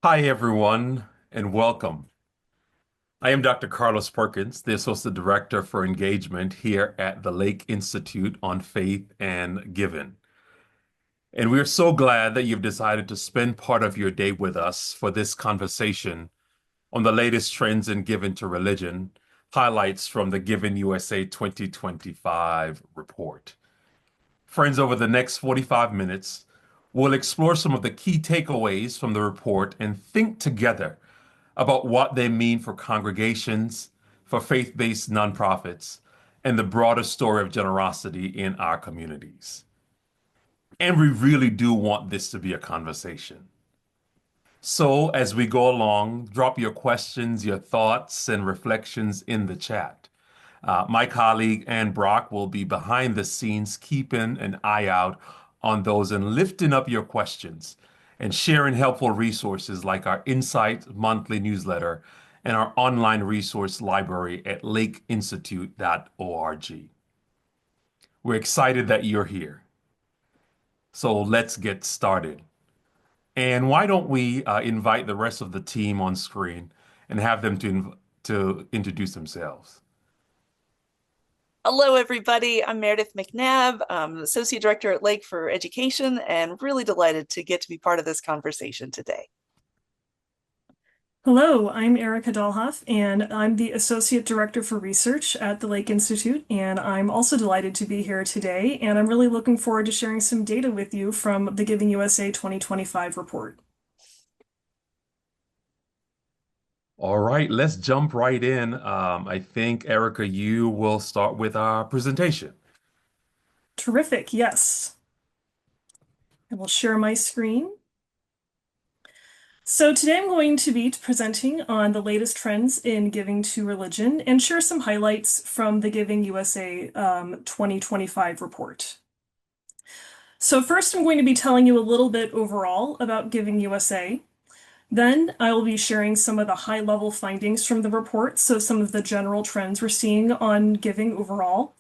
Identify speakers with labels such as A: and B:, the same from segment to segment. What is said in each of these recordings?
A: Hi, everyone, and welcome. I am Dr. Carlos Perkins, the Associate Director for Engagement here at the Lake Institute on Faith and Giving. And we are so glad that you've decided to spend part of your day with us for this conversation on the latest trends in giving to religion, highlights from the Giving USA 2025 report. Friends, over the next 45 minutes, we'll explore some of the key takeaways from the report and think together about what they mean for congregations, for faith-based nonprofits, and the broader story of generosity in our communities. And we really do want this to be a conversation. So, as we go along, drop your questions, your thoughts, and reflections in the chat. My colleague Ann Brock will be behind the scenes, keeping an eye out on those and lifting up your questions and sharing helpful resources like our Insight monthly newsletter and our online resource library at lakeinstitute.org. We're excited that you're here. So let's get started. And why don't we invite the rest of the team on screen and have them to introduce themselves?
B: Hello, everybody. I'm Meredith McNabb. I'm Associate Director at Lake for Education and really delighted to get to be part of this conversation today.
C: Hello, I'm Erica Dollhopf, and I'm the Associate Director for Research at the Lake Institute, and I'm also delighted to be here today, and I'm really looking forward to sharing some data with you from the Giving USA 2025 report.
A: All right, let's jump right in. I think, Erica, you will start with our presentation.
C: Terrific, yes. I will share my screen. So today I'm going to be presenting on the latest trends in giving to religion and share some highlights from the Giving USA 2025 report. So first, I'm going to be telling you a little bit overall about Giving USA. Then I will be sharing some of the high-level findings from the report, so some of the general trends we're seeing on giving overall.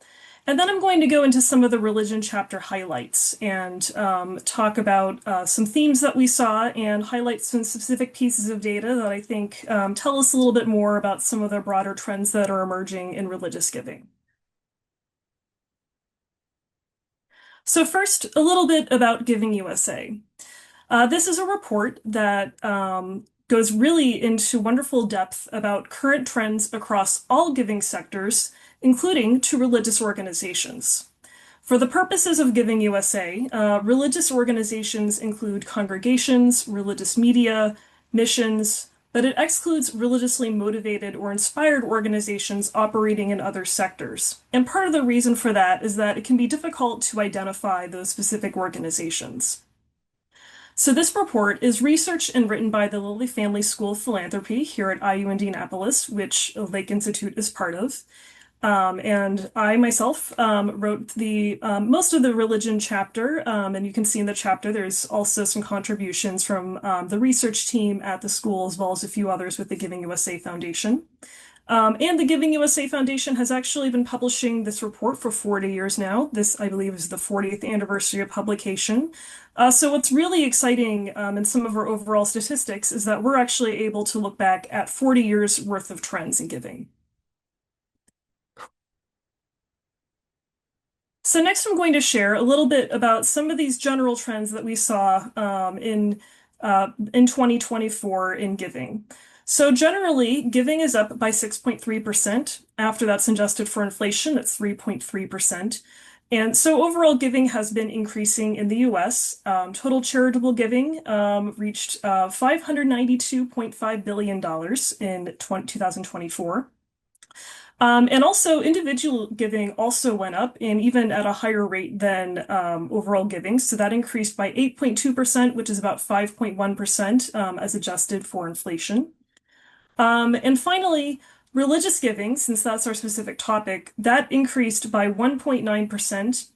C: And then I'm going to go into some of the religion chapter highlights and talk about some themes that we saw and highlight some specific pieces of data that I think tell us a little bit more about some of the broader trends that are emerging in religious giving. So first, a little bit about Giving USA. This is a report that goes really into wonderful depth about current trends across all giving sectors, including to religious organizations. For the purposes of Giving USA, religious organizations include congregations, religious media, missions, but it excludes religiously motivated or inspired organizations operating in other sectors. And part of the reason for that is that it can be difficult to identify those specific organizations. So this report is researched and written by the Lilly Family School of Philanthropy here at IU Indianapolis, which Lake Institute is part of. And I myself wrote the most of the religion chapter, and you can see in the chapter there's also some contributions from the research team at the school as well as a few others with the Giving USA Foundation. And the Giving USA Foundation has actually been publishing this report for 40 years now. This, I believe, is the 40th anniversary of publication. So what's really exciting in some of our overall statistics is that we're actually able to look back at 40 years worth of trends in giving. So next I'm going to share a little bit about some of these general trends that we saw in 2024 in giving. So generally, giving is up by 6.3%. After that's adjusted for inflation, it's 3.3%. And so overall giving has been increasing in the US. Total charitable giving reached $592.5 billion in 2024. And also individual giving also went up and even at a higher rate than overall giving. So that increased by 8.2%, which is about 5.1% as adjusted for inflation. And finally, religious giving, since that's our specific topic, that increased by 1.9%.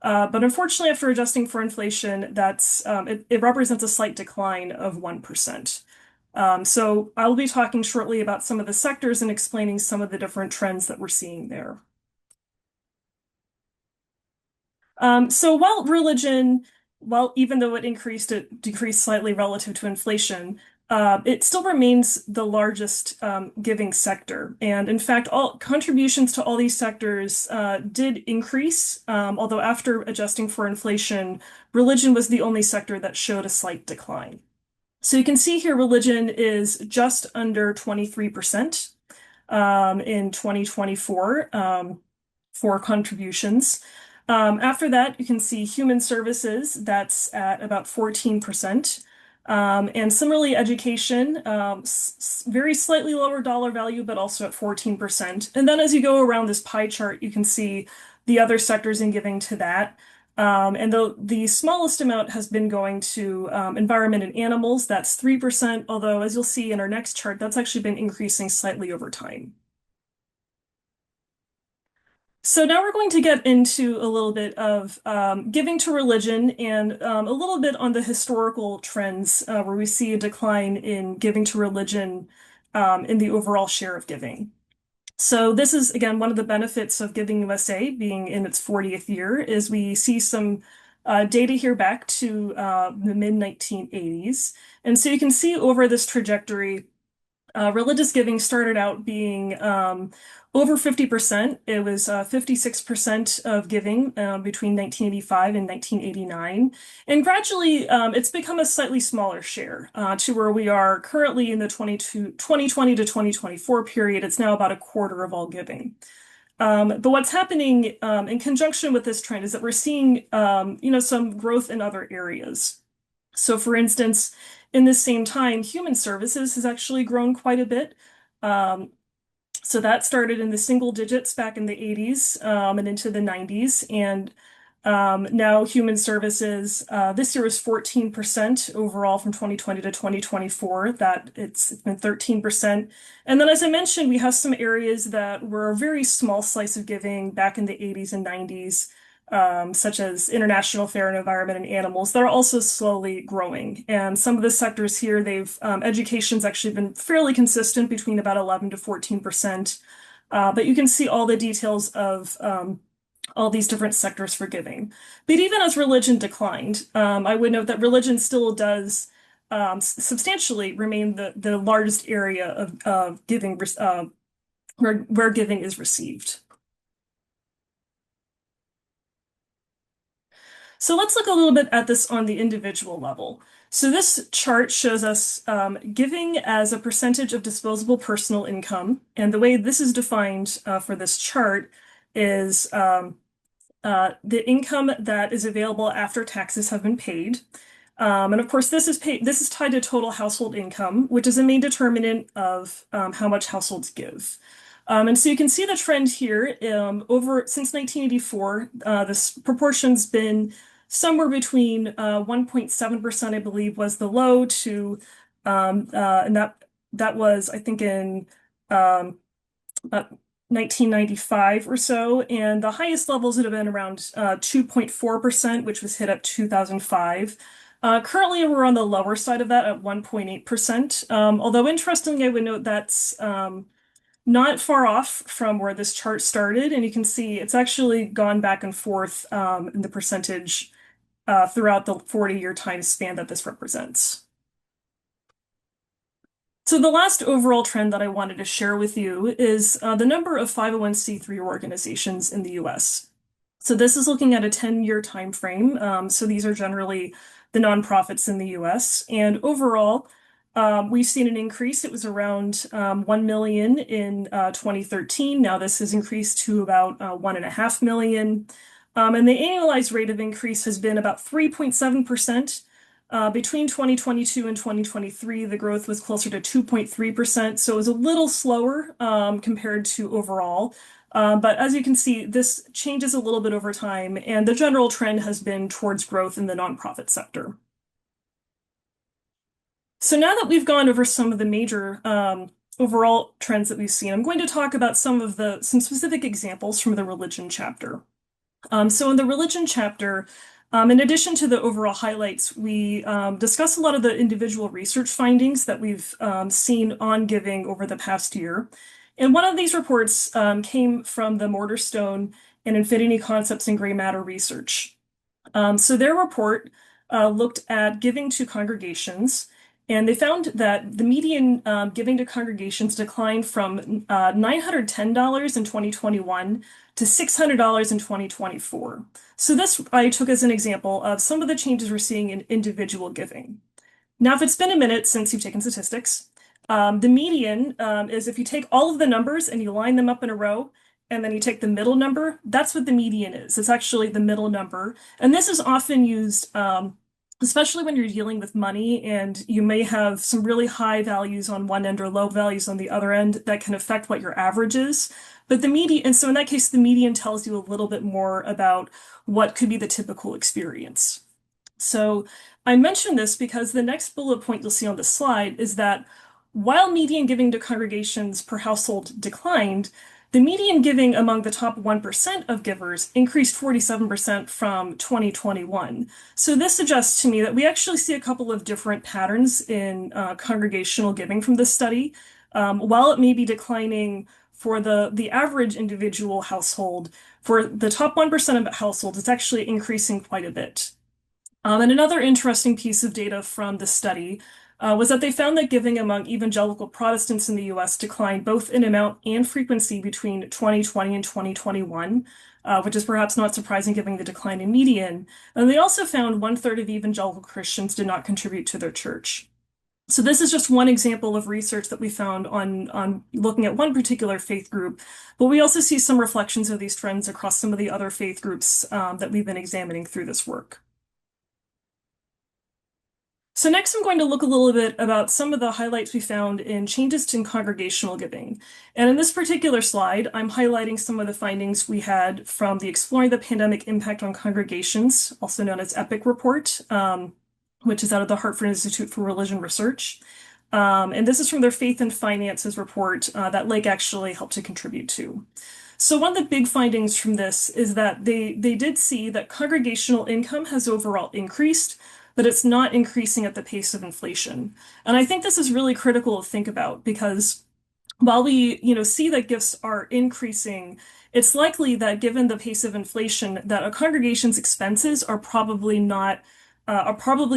C: But unfortunately, after adjusting for inflation, it represents a slight decline of 1%. So I'll be talking shortly about some of the sectors and explaining some of the different trends that we're seeing there. So while even though it increased, it decreased slightly relative to inflation. it still remains the largest giving sector. And in fact, all contributions to all these sectors did increase, although after adjusting for inflation, religion was the only sector that showed a slight decline. So you can see here religion is just under 23% in 2024 for contributions. After that, you can see human services, that's at about 14%. And similarly, education, very slightly lower dollar value, but also at 14%. And then as you go around this pie chart, you can see the other sectors in giving to that. And the smallest amount has been going to environment and animals, that's 3%, although as you'll see in our next chart, that's actually been increasing slightly over time. So now we're going to get into a little bit of giving to religion and a little bit on the historical trends where we see a decline in giving to religion in the overall share of giving. So this is, again, one of the benefits of Giving USA being in its 40th year is we see some data here back to the mid-1980s. And so you can see over this trajectory, religious giving started out being over 50%. It was 56% of giving between 1985 and 1989. And gradually, it's become a slightly smaller share to where we are currently in the 2020 to 2024 period. It's now about a quarter of all giving. But what's happening in conjunction with this trend is that we're seeing, some growth in other areas. So for instance, in this same time, human services has actually grown quite a bit. So that started in the single digits back in the 80s and into the 90s. And now human services, this year was 14% overall from 2020 to 2024, that it's been 13%. And then as I mentioned, we have some areas that were a very small slice of giving back in the 80s and 90s, such as international affair and environment and animals, that are also slowly growing. And some of the sectors here, education's actually been fairly consistent between about 11 to 14%. But you can see all the details of all these different sectors for giving. But even as religion declined, I would note that religion still does substantially remain the largest area of giving where giving is received. So let's look a little bit at this on the individual level. So this chart shows us giving as a percentage of disposable personal income. And the way this is defined for this chart is the income that is available after taxes have been paid. And of course, this is tied to total household income, which is a main determinant of how much households give. And so you can see the trend here since 1984, this proportion's been somewhere between 1.7%, I believe, was the low to, and that was, I think, in 1995 or so, and the highest levels would have been around 2.4%, which was hit at 2005. Currently, we're on the lower side of that at 1.8%. Although interestingly, I would note that's not far off from where this chart started, and you can see it's actually gone back and forth in the percentage throughout the 40-year time span that this represents. So the last overall trend that I wanted to share with you is the number of 501c3 organizations in the US. So this is looking at a 10-year time frame. So these are generally the nonprofits in the US. And overall, we've seen an increase. It was around 1 million in 2013. Now this has increased to about 1.5 million. And the annualized rate of increase has been about 3.7%. Between 2022 and 2023, the growth was closer to 2.3%, so it was a little slower compared to overall. But as you can see, this changes a little bit over time, and the general trend has been towards growth in the nonprofit sector. So now that we've gone over some of the major overall trends that we've seen, I'm going to talk about some specific examples from the religion chapter. So in the religion chapter, in addition to the overall highlights, we discuss a lot of the individual research findings that we've seen on giving over the past year. And one of these reports came from the Mortarstone and Infinity Concepts in Gray Matter research. So their report looked at giving to congregations. And they found that the median giving to congregations declined from $910 in 2021 to $600 in 2024. So this I took as an example of some of the changes we're seeing in individual giving. Now, if it's been a minute since you've taken statistics, the median is if you take all of the numbers and you line them up in a row, and then you take the middle number, that's what the median is. It's actually the middle number. And this is often used, especially when you're dealing with money and you may have some really high values on one end or low values on the other end that can affect what your average is. But the median, and so in that case, the median tells you a little bit more about what could be the typical experience. So I mention this because the next bullet point you'll see on the slide is that while median giving to congregations per household declined, the median giving among the top 1% of givers increased 47% from 2021. So this suggests to me that we actually see a couple of different patterns in congregational giving from this study. While it may be declining for the average individual household, for the top 1% of households, it's actually increasing quite a bit. And another interesting piece of data from the study was that they found that giving among evangelical Protestants in the US declined both in amount and frequency between 2020 and 2021, which is perhaps not surprising given the decline in median. And they also found 1/3 of evangelical Christians did not contribute to their church. So this is just one example of research that we found on looking at one particular faith group, but we also see some reflections of these trends across some of the other faith groups that we've been examining through this work. So next I'm going to look a little bit about some of the highlights we found in changes in congregational giving. And in this particular slide, I'm highlighting some of the findings we had from the Exploring the Pandemic Impact on Congregations, also known as EPIC report, which is out of the Hartford Institute for Religion Research. And this is from their Faith and Finances report that Lake actually helped to contribute to. So one of the big findings from this is that they did see that congregational income has overall increased, but it's not increasing at the pace of inflation. And I think this is really critical to think about because while we, see that gifts are increasing, it's likely that given the pace of inflation, that a congregation's expenses are probably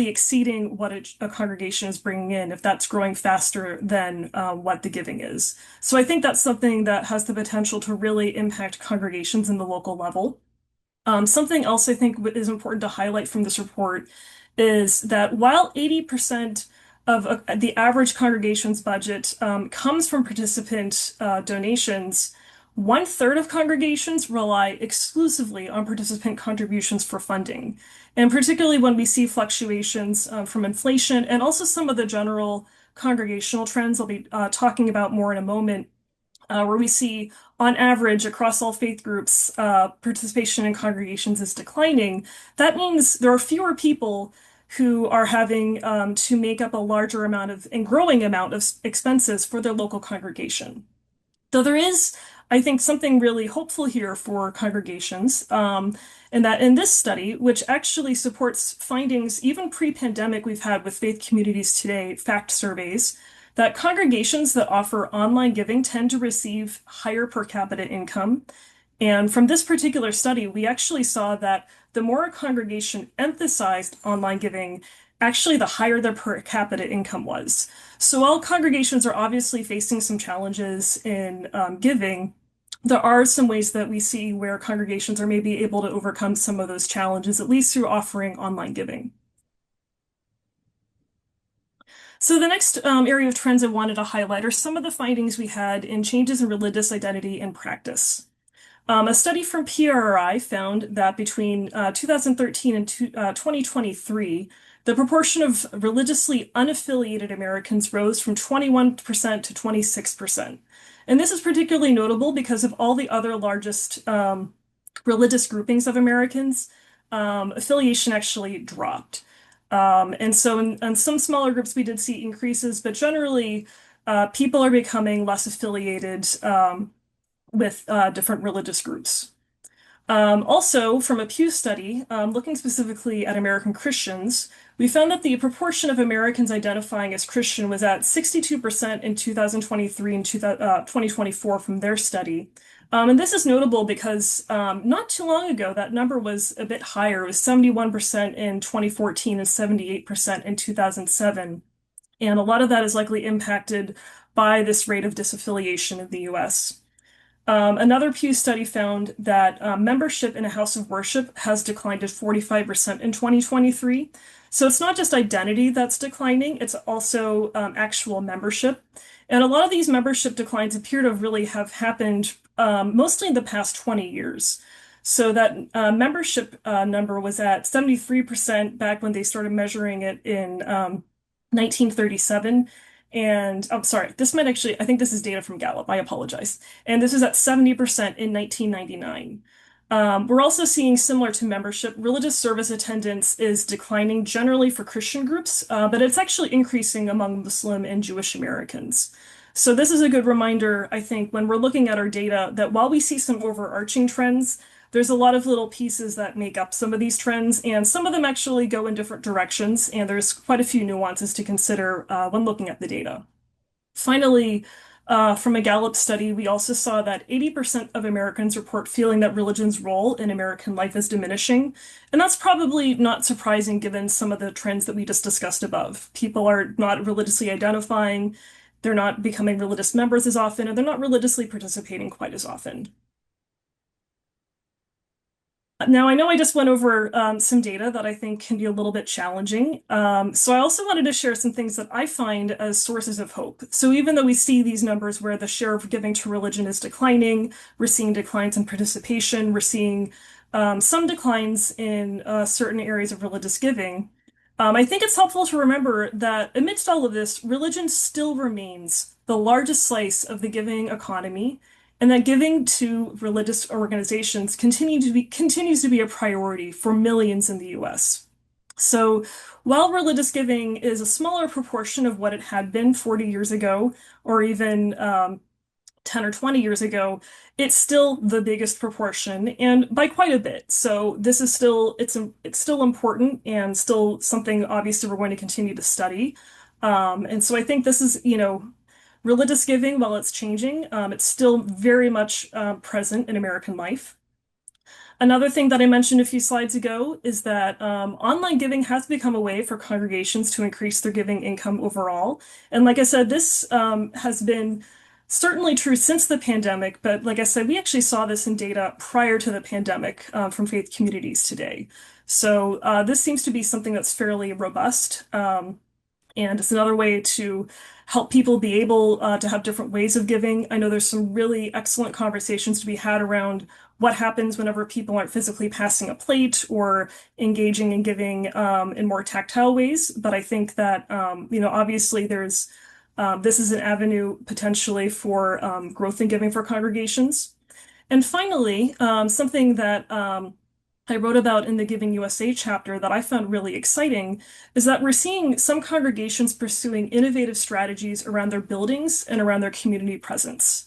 C: exceeding what a congregation is bringing in if that's growing faster than what the giving is. So I think that's something that has the potential to really impact congregations in the local level. Something else I think is important to highlight from this report is that while 80% of the average congregation's budget comes from participant donations, 1/3 of congregations rely exclusively on participant contributions for funding. And particularly when we see fluctuations from inflation and also some of the general congregational trends I'll be talking about more in a moment, where we see on average across all faith groups, participation in congregations is declining. That means there are fewer people who are having to make up a larger amount of and growing amount of expenses for their local congregation. Though there is, I think, something really hopeful here for congregations, and that in this study, which actually supports findings even pre-pandemic we've had with faith communities today, fact surveys, that congregations that offer online giving tend to receive higher per capita income. And from this particular study, we actually saw that the more a congregation emphasized online giving, actually the higher their per capita income was. So while congregations are obviously facing some challenges in giving, there are some ways that we see where congregations are maybe able to overcome some of those challenges, at least through offering online giving. So the next area of trends I wanted to highlight are some of the findings we had in changes in religious identity and practice. A study from PRI found that between 2013 and 2023, the proportion of religiously unaffiliated Americans rose from 21% to 26%. And this is particularly notable because of all the other largest religious groupings of Americans, affiliation actually dropped. And so in some smaller groups, we did see increases, but generally, people are becoming less affiliated with different religious groups. Also, from a Pew study, looking specifically at American Christians, we found that the proportion of Americans identifying as Christian was at 62% in 2023 and 2024 from their study. And this is notable because not too long ago, that number was a bit higher. It was 71% in 2014 and 78% in 2007. And a lot of that is likely impacted by this rate of disaffiliation in the US. Another Pew study found that membership in a house of worship has declined to 45% in 2023. So it's not just identity that's declining, it's also actual membership. And a lot of these membership declines appear to really have happened mostly in the past 20 years. So that membership number was at 73% back when they started measuring it in 1937. And I'm sorry, this might actually, I think this is data from Gallup. I apologize. And this is at 70% in 1999. We're also seeing, similar to membership, religious service attendance is declining generally for Christian groups, but it's actually increasing among Muslim and Jewish Americans. So this is a good reminder, I think, when we're looking at our data, that while we see some overarching trends, there's a lot of little pieces that make up some of these trends, and some of them actually go in different directions, and there's quite a few nuances to consider when looking at the data. Finally, from a Gallup study, we also saw that 80% of Americans report feeling that religion's role in American life is diminishing. And that's probably not surprising given some of the trends that we just discussed above. People are not religiously identifying, they're not becoming religious members as often, and they're not religiously participating quite as often. Now, I know I just went over some data that I think can be a little bit challenging. So I also wanted to share some things that I find as sources of hope. So even though we see these numbers where the share of giving to religion is declining, we're seeing declines in participation, we're seeing some declines in certain areas of religious giving. I think it's helpful to remember that amidst all of this, religion still remains the largest slice of the giving economy, and that giving to religious organizations continues to be a priority for millions in the US. So while religious giving is a smaller proportion of what it had been 40 years ago, or even 10 or 20 years ago, it's still the biggest proportion and by quite a bit. So this is still it's still important and still something obviously we're going to continue to study. And so I think this is, religious giving, while it's changing, it's still very much present in American life. Another thing that I mentioned a few slides ago is that online giving has become a way for congregations to increase their giving income overall. And like I said, this has been certainly true since the pandemic, but like I said, we actually saw this in data prior to the pandemic from faith communities today. So this seems to be something that's fairly robust. And it's another way to help people be able to have different ways of giving. I know there's some really excellent conversations to be had around what happens whenever people aren't physically passing a plate or engaging in giving in more tactile ways. But I think that, obviously this is an avenue potentially for growth in giving for congregations. And finally, something that I wrote about in the Giving USA chapter that I found really exciting is that we're seeing some congregations pursuing innovative strategies around their buildings and around their community presence.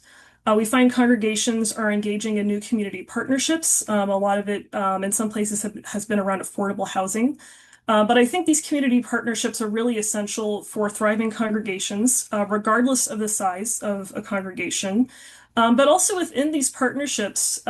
C: We find congregations are engaging in new community partnerships. A lot of it, in some places, has been around affordable housing. But I think these community partnerships are really essential for thriving congregations, regardless of the size of a congregation. But also within these partnerships,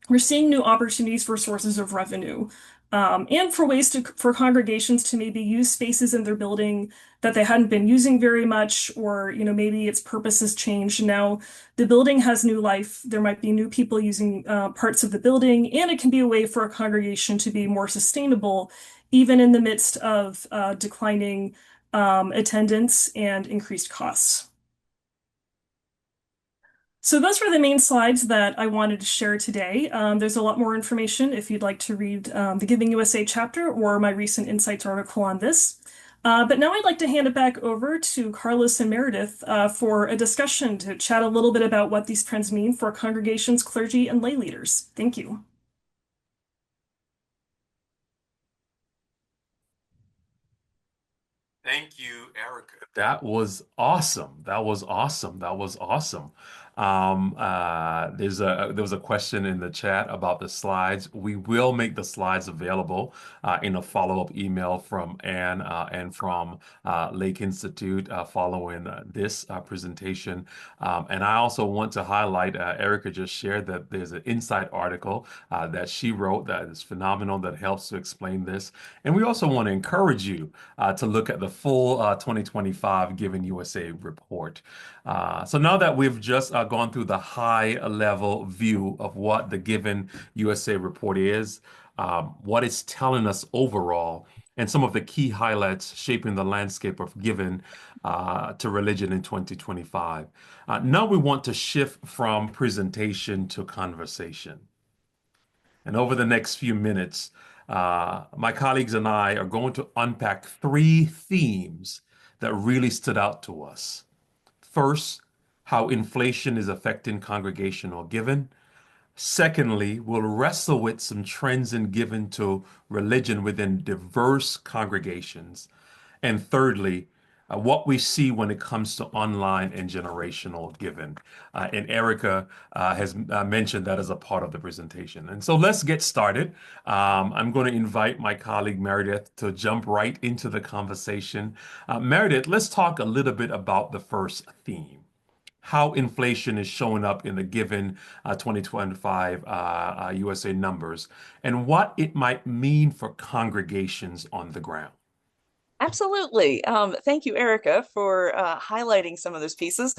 C: we're seeing new opportunities for sources of revenue, and for ways for congregations to maybe use spaces in their building that they hadn't been using very much, or maybe its purpose has changed. Now the building has new life. There might be new people using parts of the building, and it can be a way for a congregation to be more sustainable, even in the midst of declining attendance and increased costs. So those were the main slides that I wanted to share today. There's a lot more information if you'd like to read the Giving USA chapter or my recent Insights article on this. But now I'd like to hand it back over to Carlos and Meredith for a discussion to chat a little bit about what these trends mean for congregations, clergy, and lay leaders. Thank you.
A: Thank you, Erica. That was awesome. That was awesome. That was awesome. There was a question in the chat about the slides. We will make the slides available in a follow-up email from Anne and from Lake Institute following this presentation. And I also want to highlight, Erica just shared that there's an Insight article that she wrote that is phenomenal, that helps to explain this. And we also want to encourage you to look at the full 2025 Given USA report. So now that we've just gone through the high level view of what the Given USA report is, what it's telling us overall, and some of the key highlights shaping the landscape of giving to religion in 2025. Now we want to shift from presentation to conversation. And over the next few minutes, my colleagues and I are going to unpack three themes that really stood out to us. First, how inflation is affecting congregational giving. Secondly, we'll wrestle with some trends in giving to religion within diverse congregations. And thirdly, what we see when it comes to online and generational giving. And Erica has mentioned that as a part of the presentation. And so let's get started. I'm going to invite my colleague Meredith to jump right into the conversation. Meredith, let's talk a little bit about the first theme, how inflation is showing up in the given 2025 USA numbers, and what it might mean for congregations on the ground.
B: Absolutely. Thank you, Erica, for highlighting some of those pieces,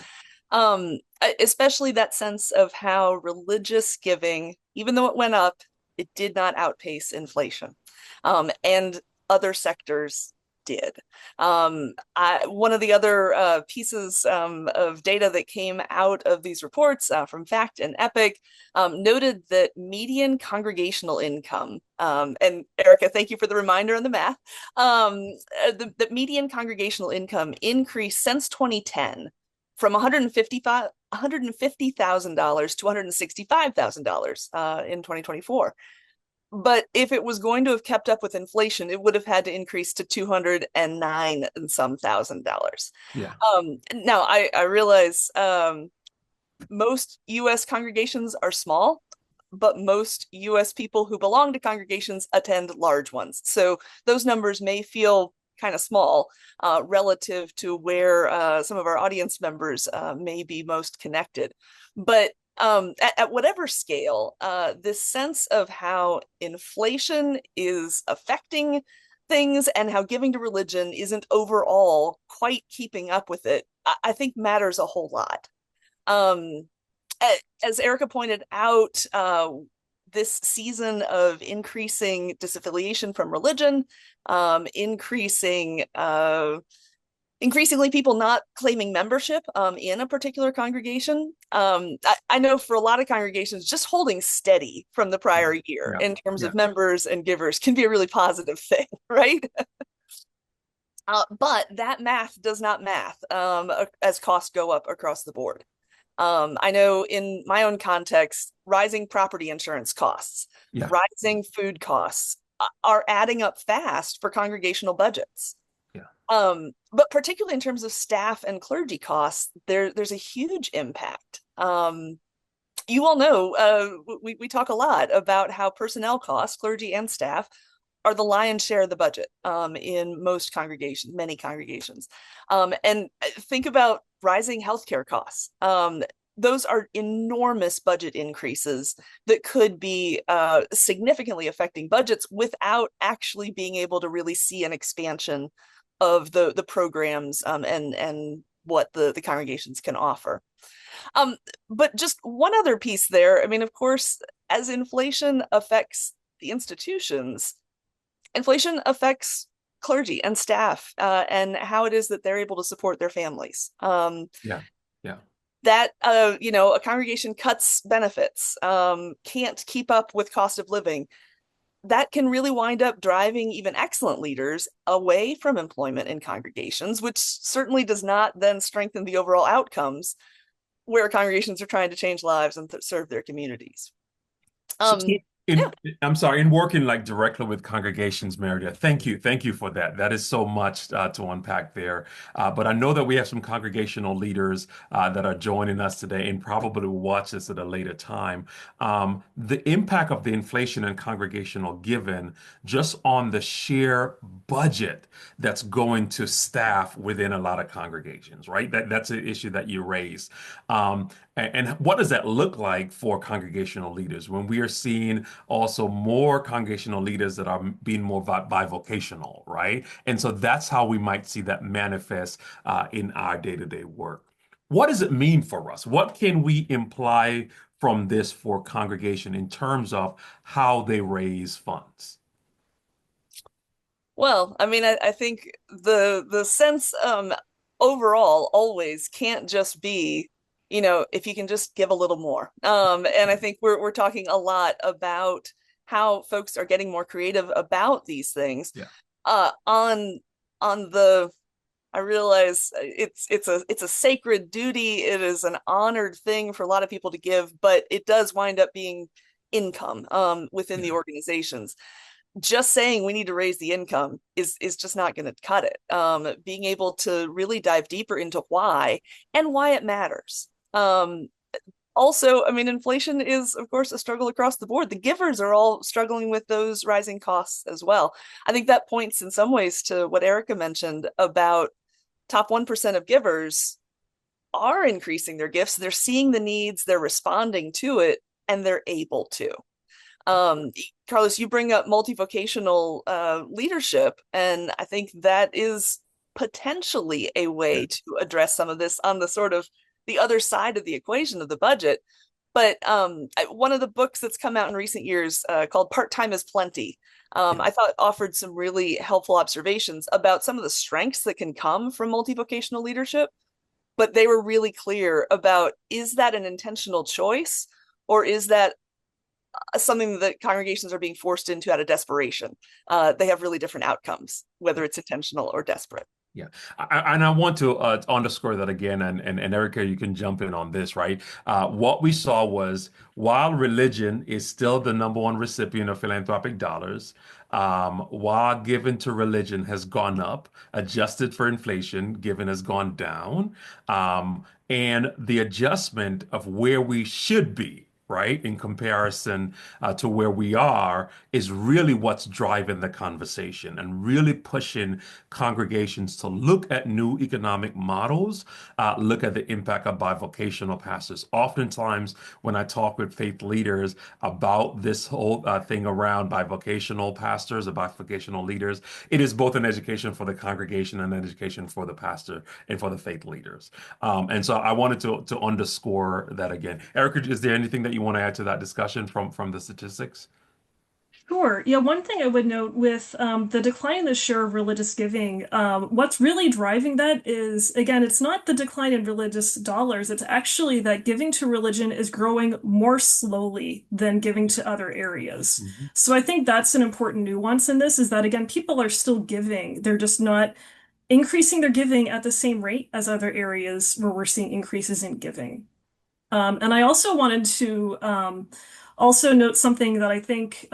B: especially that sense of how religious giving, even though it went up, it did not outpace inflation, and other sectors did. One of the other pieces of data that came out of these reports from FACT and EPIC noted that median congregational income, and Erica, thank you for the reminder on the math, the median congregational income increased since 2010 from $150,000 to $165,000 in 2024. But if it was going to have kept up with inflation, it would have had to increase to $209 and some $1,000.
A: Yeah.
B: Now, I realize most U.S. congregations are small, but most U.S. people who belong to congregations attend large ones. So those numbers may feel kind of small relative to where some of our audience members may be most connected. But at whatever scale, this sense of how inflation is affecting things and how giving to religion isn't overall quite keeping up with it, I think matters a whole lot. As Erica pointed out, this season of increasing disaffiliation from religion, increasingly people not claiming membership in a particular congregation. I know for a lot of congregations, just holding steady from the prior year in terms of members and givers can be a really positive thing, right? But that math does not math as costs go up across the board. I know in my own context, rising property insurance costs, rising food costs are adding up fast for congregational budgets. But particularly in terms of staff and clergy costs, there's a huge impact. You all know, we talk a lot about how personnel costs, clergy and staff, are the lion's share of the budget in most congregations, many congregations. And think about rising healthcare costs. Those are enormous budget increases that could be significantly affecting budgets without actually being able to really see an expansion of the programs and what the congregations can offer. But just one other piece there, I mean, of course, as inflation affects the institutions, inflation affects clergy and staff and how it is that they're able to support their families. That, a congregation cuts benefits, can't keep up with cost of living. That can really wind up driving even excellent leaders away from employment in congregations, which certainly does not then strengthen the overall outcomes where congregations are trying to change lives and serve their communities.
A: In, I'm sorry, in working like directly with congregations, Meredith, thank you for that. That is so much to unpack there. But I know that we have some congregational leaders that are joining us today and probably will watch this at a later time. The impact of the inflation and congregational giving just on the sheer budget that's going to staff within a lot of congregations, right? That's an issue that you raised. And what does that look like for congregational leaders when we are seeing also more congregational leaders that are being more bivocational, right? And so that's how we might see that manifest in our day-to-day work. What does it mean for us? What can we imply from this for congregation in terms of how they raise funds?
B: Well, I mean, I think the sense overall always can't just be, if you can just give a little more. And I think we're talking a lot about how folks are getting more creative about these things.
A: Yeah.
B: On the I realize it's a sacred duty. It is an honored thing for a lot of people to give, but it does wind up being income within the
A: Yeah.
B: organizations. Just saying we need to raise the income is just not going to cut it. Being able to really dive deeper into why and why it matters. Also, I mean, inflation is, of course, a struggle across the board. The givers are all struggling with those rising costs as well. I think that points in some ways to what Erica mentioned about top 1% of givers are increasing their gifts. They're seeing the needs, they're responding to it, and they're able to. Carlos, you bring up multivocational leadership, and I think that is potentially a way to address some of this on the sort of the other side of the equation of the budget. But one of the books that's come out in recent years called Part-Time is Plenty, I thought offered some really helpful observations about some of the strengths that can come from multivocational leadership. But they were really clear about, is that an intentional choice, or is that something that congregations are being forced into out of desperation? They have really different outcomes, whether it's intentional or desperate.
A: Yeah, and I want to underscore that again, and Erica, you can jump in on this, right? What we saw was while religion is still the number one recipient of philanthropic dollars, while given to religion has gone up, adjusted for inflation, given has gone down, and the adjustment of where we should be, right, in comparison to where we are, is really what's driving the conversation and really pushing congregations to look at new economic models, look at the impact of bivocational pastors. Oftentimes, when I talk with faith leaders about this whole thing around bivocational pastors or bivocational leaders, it is both an education for the congregation and an education for the pastor and for the faith leaders. And so I wanted to underscore that again. Erica, is there anything that you want to add to that discussion from the statistics?
C: Sure. Yeah, one thing I would note with the decline in the share of religious giving, what's really driving that is, again, it's not the decline in religious dollars, it's actually that giving to religion is growing more slowly than giving to other areas.
A: Mhm.
C: So I think that's an important nuance in this, is that, again, people are still giving. They're just not increasing their giving at the same rate as other areas where we're seeing increases in giving. And I also wanted to also note something that I think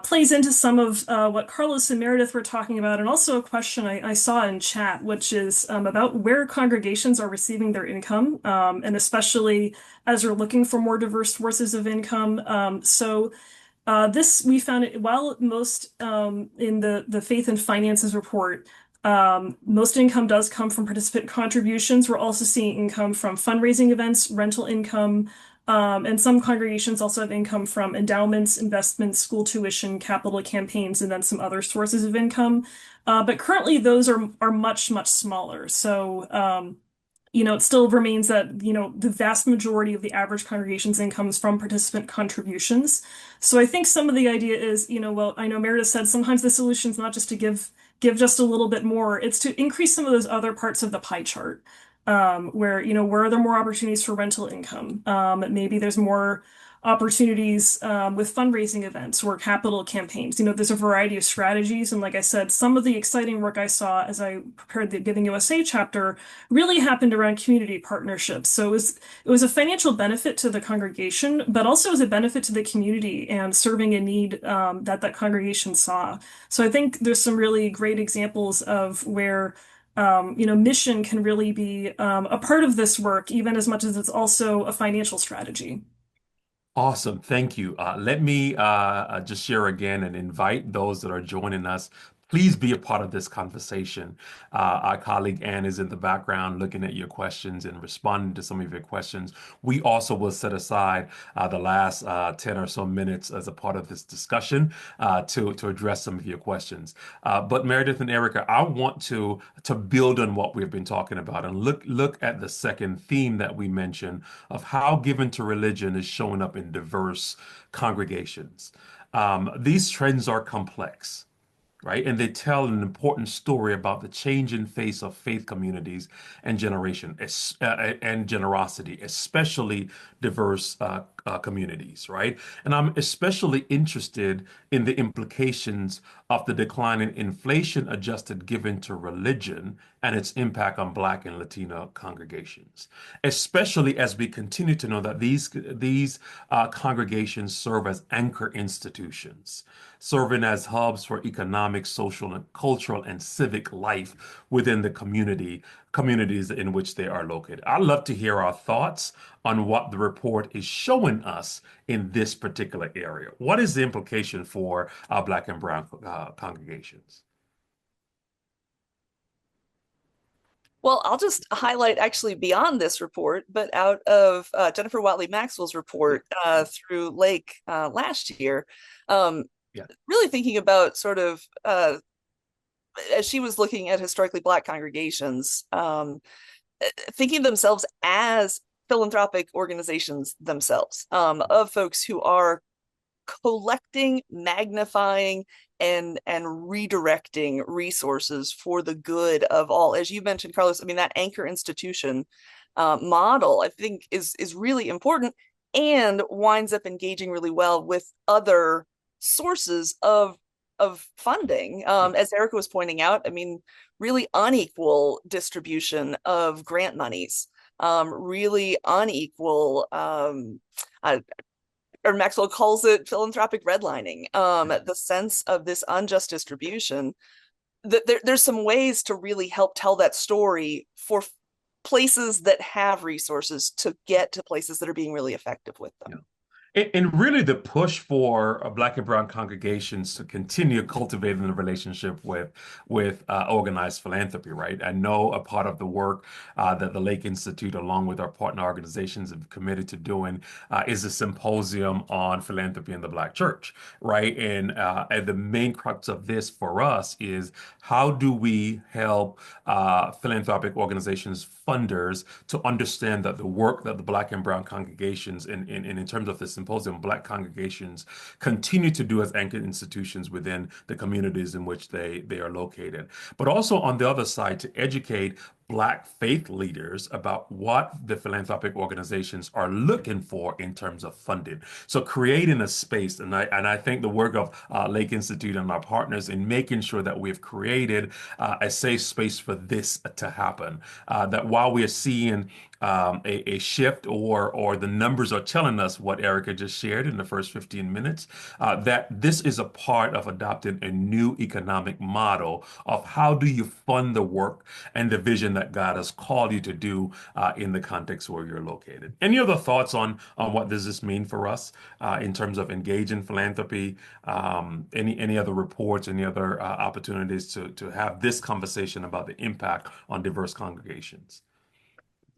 C: plays into some of what Carlos and Meredith were talking about, and also a question I saw in chat, which is about where congregations are receiving their income, and especially as we're looking for more diverse sources of income. This we found it while most in the Faith and Finances report. Most income does come from participant contributions. We're also seeing income from fundraising events, rental income, and some congregations also have income from endowments, investments, school tuition, capital campaigns, and then some other sources of income. But currently, those are much, much smaller. It still remains that, the vast majority of the average congregation's income is from participant contributions. So I think some of the idea is, well, I know Meredith said sometimes the solution is not just to give just a little bit more. It's to increase some of those other parts of the pie chart, where are there more opportunities for rental income? Maybe there's more opportunities with fundraising events or capital campaigns. There's a variety of strategies. And like I said, some of the exciting work I saw as I prepared the Giving USA chapter really happened around community partnerships. So it was a financial benefit to the congregation, but also as a benefit to the community and serving a need that congregation saw. So I think there's some really great examples of where mission can really be a part of this work, even as much as it's also a financial strategy.
A: Awesome. Thank you. Let me just share again and invite those that are joining us. Please be a part of this conversation. Our colleague Ann is in the background looking at your questions and responding to some of your questions. We also will set aside the last 10 or so minutes as a part of this discussion to address some of your questions. But Meredith and Erica, I want to build on what we've been talking about and look at the second theme that we mentioned of how giving to religion is showing up in diverse congregations. These trends are complex, right? And they tell an important story about the changing face of faith communities and and generosity, especially diverse communities, right? And I'm especially interested in the implications of the decline in inflation-adjusted giving to religion and its impact on Black and Latino congregations, especially as we continue to know that these congregations serve as anchor institutions, serving as hubs for economic, social, and cultural and civic life within the communities in which they are located. I'd love to hear our thoughts on what the report is showing us in this particular area. What is the implication for our Black and Brown congregations?
B: Well, I'll just highlight actually beyond this report, but out of Jennifer Watley Maxwell's report through Lake last year, um,
A: Yeah.
B: really thinking about sort of as she was looking at historically Black congregations, thinking of themselves as philanthropic organizations themselves, of folks who are collecting, magnifying, and redirecting resources for the good of all. As you mentioned, Carlos, I mean, that anchor institution model, I think, is really important and winds up engaging really well with other sources of funding. As Erica was pointing out, I mean, really unequal distribution of grant monies, really unequal or Maxwell calls it philanthropic redlining, the sense of this unjust distribution. There's some ways to really help tell that story for places that have resources to get to places that are being really effective with them.
A: Yeah. And really the push for Black and Brown congregations to continue cultivating the relationship with organized philanthropy, right? I know a part of the work that the Lake Institute, along with our partner organizations, have committed to doing is a symposium on philanthropy in the Black church, right? And the main crux of this for us is how do we help philanthropic organizations, funders, to understand that the work that the Black and Brown congregations in terms of the symposium, Black congregations continue to do as anchor institutions within the communities in which they are located. But also on the other side, to educate Black faith leaders about what the philanthropic organizations are looking for in terms of funding. So creating a space, and I think the work of Lake Institute and our partners in making sure that we've created a safe space for this to happen. That while we are seeing a shift or the numbers are telling us what Erica just shared in the first 15 minutes, that this is a part of adopting a new economic model of how do you fund the work and the vision that God has called you to do in the context where you're located. Any other thoughts on what does this mean for us in terms of engaging philanthropy? Any other reports, any other opportunities to have this conversation about the impact on diverse congregations?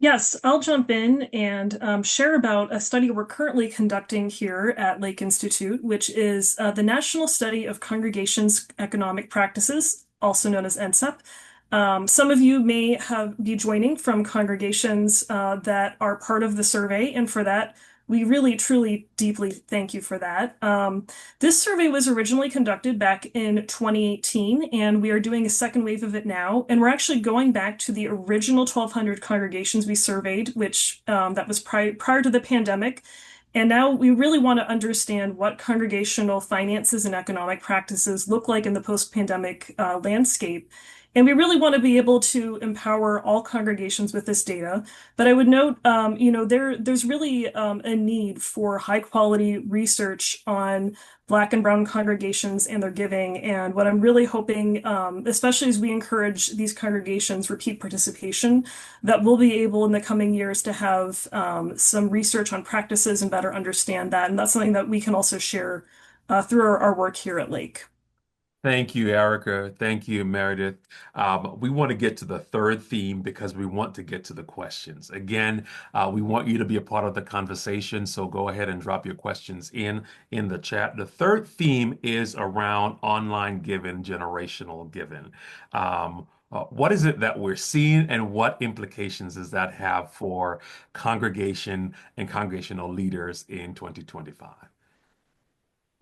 C: Yes, I'll jump in and share about a study we're currently conducting here at Lake Institute, which is the National Study of Congregations Economic Practices, also known as NSEP. Some of you may be joining from congregations that are part of the survey, and for that, we really, truly, deeply thank you for that. This survey was originally conducted back in 2018, and we are doing a second wave of it now. And we're actually going back to the original 1,200 congregations we surveyed, which that was prior to the pandemic. And now we really want to understand what congregational finances and economic practices look like in the post-pandemic landscape. And we really want to be able to empower all congregations with this data. But I would note, there's really a need for high quality research on Black and Brown congregations and their giving. And what I'm really hoping, especially as we encourage these congregations repeat participation, that we'll be able in the coming years to have some research on practices and better understand that. And that's something that we can also share through our work here at Lake.
A: Thank you, Erica. Thank you, Meredith. We want to get to the third theme because we want to get to the questions. Again, we want you to be a part of the conversation, so go ahead and drop your questions in the chat. The third theme is around online giving, generational giving. What is it that we're seeing, and what implications does that have for congregation and congregational leaders in 2025?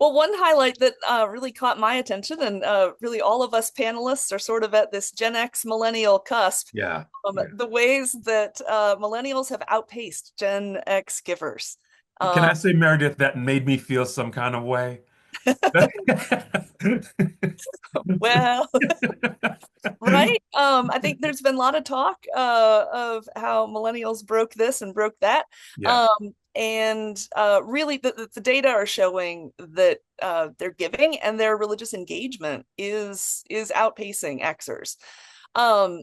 B: Well, one highlight that really caught my attention, and really all of us panelists are sort of at this Gen X millennial cusp,
A: Yeah. Yeah.
B: the ways that millennials have outpaced Gen X givers.
A: Can
B: Um,
A: I say, Meredith, that made me feel some kind of way?
B: well, right? I think there's been a lot of talk of how millennials broke this and broke that.
A: Yeah.
B: And really, the data are showing that their giving and their religious engagement is outpacing Xers. Um,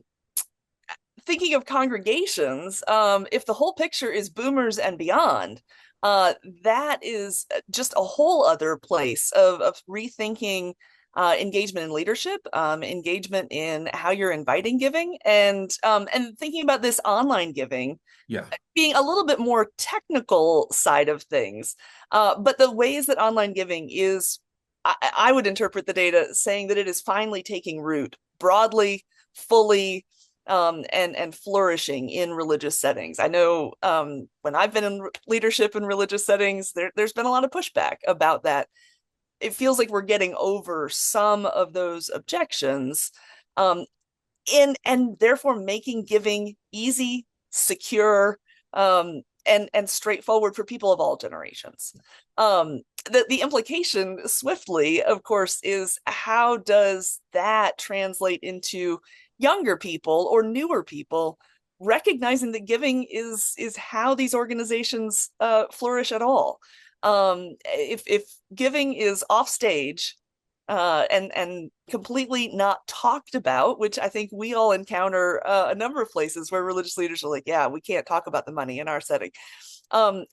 B: Thinking of congregations, if the whole picture is boomers and beyond, that is just a whole other place of rethinking engagement in leadership, engagement in how you're inviting giving, and thinking about this online giving
A: Yeah.
B: being a little bit more technical side of things. But the ways that online giving is, I would interpret the data saying that it is finally taking root broadly, fully, and flourishing in religious settings. I know when I've been in leadership in religious settings, there's been a lot of pushback about that. It feels like we're getting over some of those objections, um, and therefore making giving easy, secure, and straightforward for people of all generations. The implication swiftly, of course, is how does that translate into younger people or newer people recognizing that giving is how these organizations flourish at all. If giving is off stage and completely not talked about, which I think we all encounter a number of places where religious leaders are like, yeah, we can't talk about the money in our setting. Um,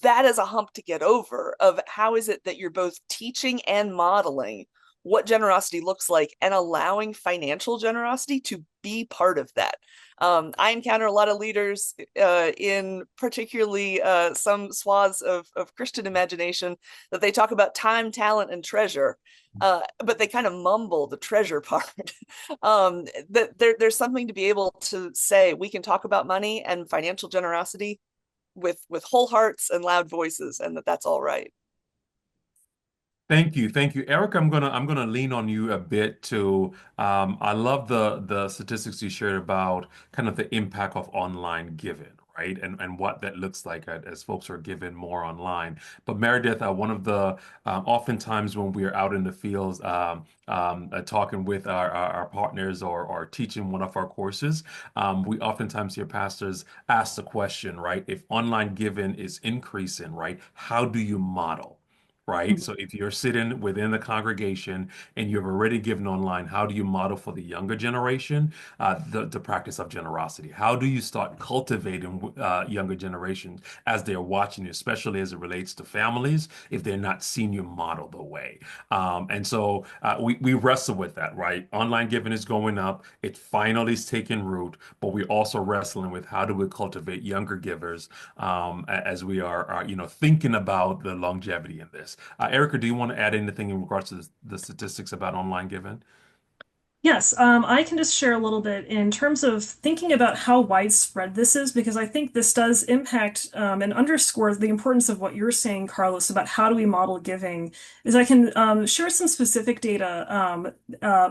B: that is a hump to get over of how is it that you're both teaching and modeling what generosity looks like and allowing financial generosity to be part of that. I encounter a lot of leaders in particularly some swaths of Christian imagination that they talk about time, talent, and treasure, but they kind of mumble the treasure part. That there's something to be able to say we can talk about money and financial generosity with whole hearts and loud voices, and that's all right.
A: Thank you. Thank you. Eric, I'm gonna lean on you a bit to I love the statistics you shared about kind of the impact of online giving, right? And what that looks like as folks are giving more online. But Meredith, one of the oftentimes when we are out in the fields talking with our partners or teaching one of our courses, we oftentimes hear pastors ask the question, right? If online giving is increasing, right, how do you model? Right? So if you're sitting within the congregation and you've already given online, how do you model for the younger generation the practice of generosity? How do you start cultivating younger generations as they're watching you, especially as it relates to families, if they're not seeing you model the way? And so we wrestle with that, right? Online giving is going up. It finally is taking root, but we're also wrestling with how do we cultivate younger givers as we are, thinking about the longevity in this. Erica, do you want to add anything in regards to the statistics about online giving?
C: Yes, I can just share a little bit in terms of thinking about how widespread this is, because I think this does impact and underscores the importance of what you're saying, Carlos, about how do we model giving. Is I can share some specific data.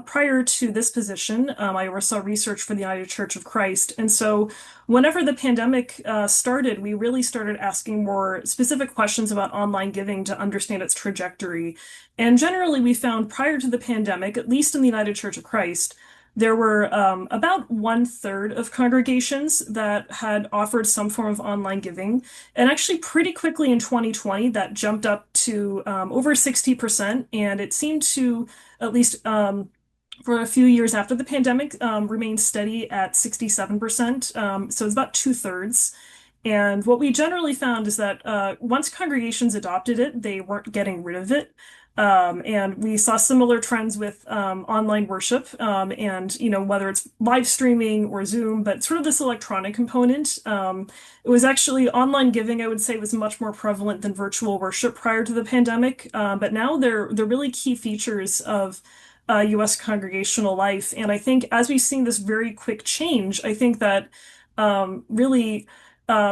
C: Prior to this position, I oversaw research for the United Church of Christ, and so whenever the pandemic started, we really started asking more specific questions about online giving to understand its trajectory. And generally, we found prior to the pandemic, at least in the United Church of Christ, there were about one third of congregations that had offered some form of online giving. And actually, pretty quickly in 2020, that jumped up to over 60%. And it seemed to, at least for a few years after the pandemic, remain steady at 67%. So it's about two-thirds. And what we generally found is that once congregations adopted it, they weren't getting rid of it. And we saw similar trends with online worship, and whether it's live streaming or Zoom, but sort of this electronic component. It was actually online giving, I would say, was much more prevalent than virtual worship prior to the pandemic. But now they're really key features of U.S. congregational life. And I think as we've seen this very quick change, I think that really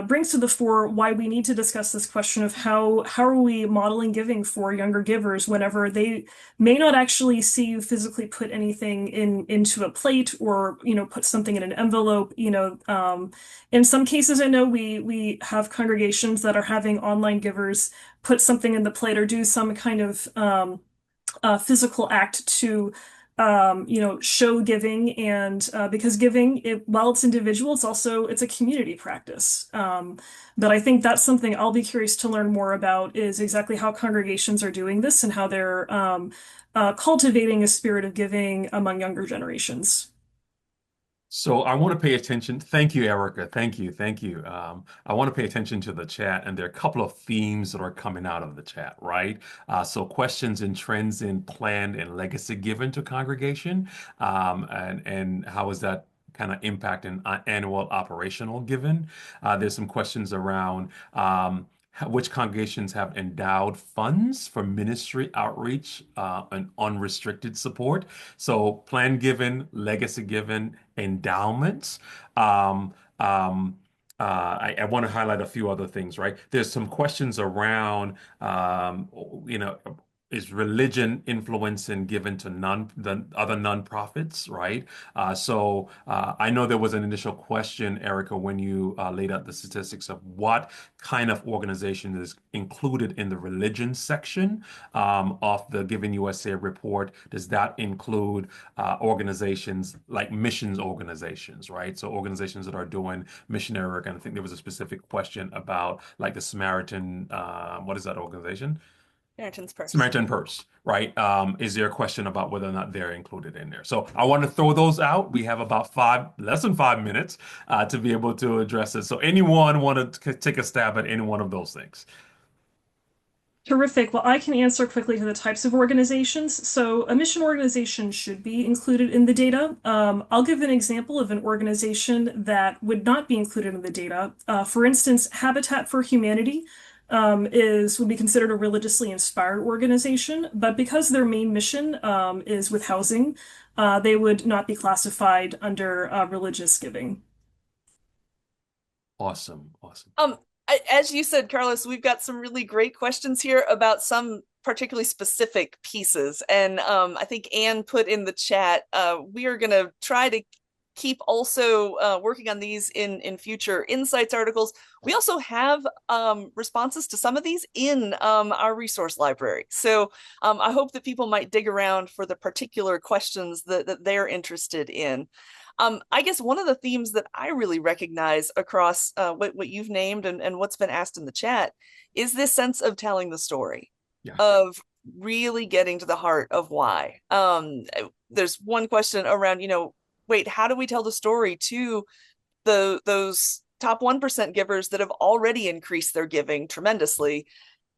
C: brings to the fore why we need to discuss this question of how are we modeling giving for younger givers whenever they may not actually see you physically put anything into a plate or put something in an envelope. In some cases, I know we have congregations that are having online givers put something in the plate or do some kind of physical act to show giving, and because giving, while it's individual, it's a community practice. But I think that's something I'll be curious to learn more about, is exactly how congregations are doing this and how they're cultivating a spirit of giving among younger generations.
A: So I want to pay attention. Thank you, Erica. Thank you. Thank you. I want to pay attention to the chat, and there are a couple of themes that are coming out of the chat, right? So questions and trends in planned and legacy given to congregation, and how is that kind of impacting annual operational given? There's some questions around which congregations have endowed funds for ministry outreach and unrestricted support. So plan given, legacy given, endowments. Um, um, I want to highlight a few other things, right? There's some questions around, you know, is religion influence and given to the other nonprofits, right? I know there was an initial question, Erica, when you laid out the statistics of what kind of organization is included in the religion section of the Giving USA report. Does that include organizations like missions organizations, right? So organizations that are doing missionary work. And I think there was a specific question about like the Samaritan, what is that organization?
B: Samaritan's Purse.
A: Samaritan Purse, right? Is there a question about whether or not they're included in there? So I want to throw those out. We have about less than 5 minutes to be able to address it. So anyone want to take a stab at any one of those things?
C: Terrific. Well, I can answer quickly to the types of organizations. So, a mission organization should be included in the data. I'll give an example of an organization that would not be included in the data. For instance, Habitat for Humanity would be considered a religiously inspired organization, but because their main mission is with housing, they would not be classified under religious giving.
A: Awesome, awesome.
B: As you said, Carlos, we've got some really great questions here about some particularly specific pieces. And I think Anne put in the chat, we are going to try to keep also working on these in future Insights articles. We also have responses to some of these in our resource library. So I hope that people might dig around for the particular questions that they're interested in. I guess one of the themes that I really recognize across what you've named and what's been asked in the chat is this sense of telling the story, of really getting to the heart of why. There's one question around, wait, how do we tell the story to those top 1% givers that have already increased their giving tremendously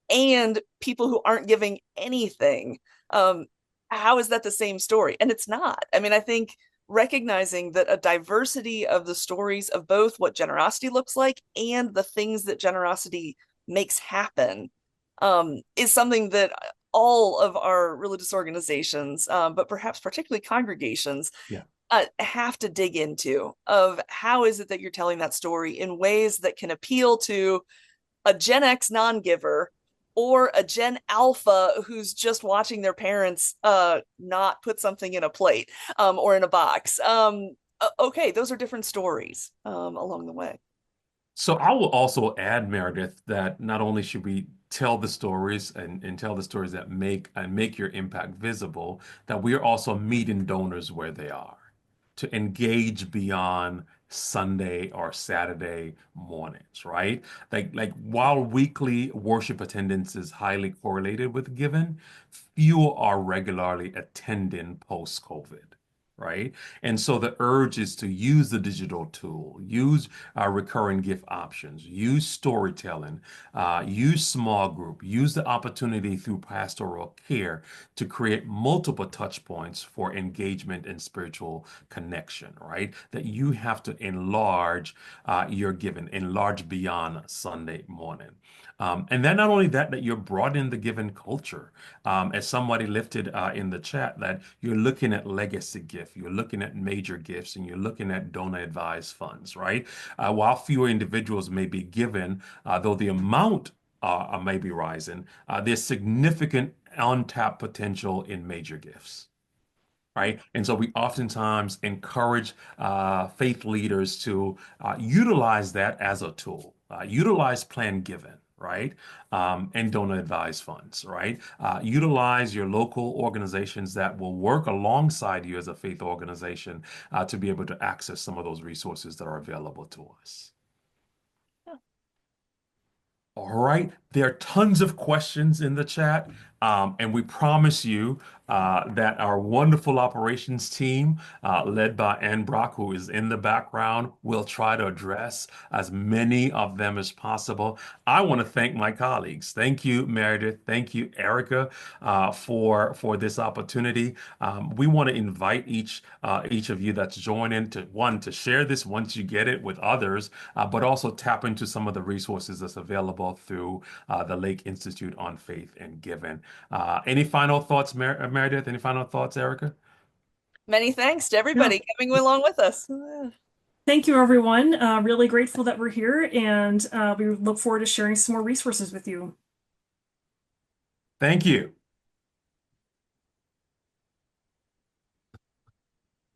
B: and people who aren't giving anything? How is that the same story? And it's not. I mean, I think recognizing that a diversity of the stories of both what generosity looks like and the things that generosity makes happen is something that all of our religious organizations, but perhaps particularly congregations,
A: Yeah.
B: have to dig into of how is it that you're telling that story in ways that can appeal to a Gen X non-giver or a Gen Alpha who's just watching their parents not put something in a plate or in a box. Okay, those are different stories along the way.
A: So I will also add, Meredith, that not only should we tell the stories and tell the stories that make your impact visible, that we are also meeting donors where they are to engage beyond Sunday or Saturday mornings, right? Like while weekly worship attendance is highly correlated with giving, few are regularly attending post-COVID. Right. And so the urge is to use the digital tool, use recurring gift options, use storytelling, use small group, use the opportunity through pastoral care to create multiple touch points for engagement and spiritual connection, right? That you have to enlarge your giving, enlarge beyond Sunday morning. And then not only that, that you're broadening the given culture. As somebody lifted in the chat, that you're looking at legacy gift, you're looking at major gifts, and you're looking at donor advised funds, right? While fewer individuals may be given, though the amount may be rising, there's significant untapped potential in major gifts. Right. And so we oftentimes encourage faith leaders to utilize that as a tool, utilize planned giving, right? And donor advised funds, right? Utilize your local organizations that will work alongside you as a faith organization to be able to access some of those resources that are available to us. All right. There are tons of questions in the chat. And we promise you that our wonderful operations team, led by Ann Brock, who is in the background, will try to address as many of them as possible. I want to thank my colleagues. Thank you, Meredith. Thank you, Erica, for this opportunity. We want to invite each of you that's joining to share this once you get it with others, but also tap into some of the resources that's available through the Lake Institute on Faith and Giving. Any final thoughts, Meredith? Any final thoughts, Erica?
B: Many thanks to
C: Yeah.
B: everybody coming along with us.
C: Thank you, everyone. Really grateful that we're here, and we look forward to sharing some more resources with you.
A: Thank you.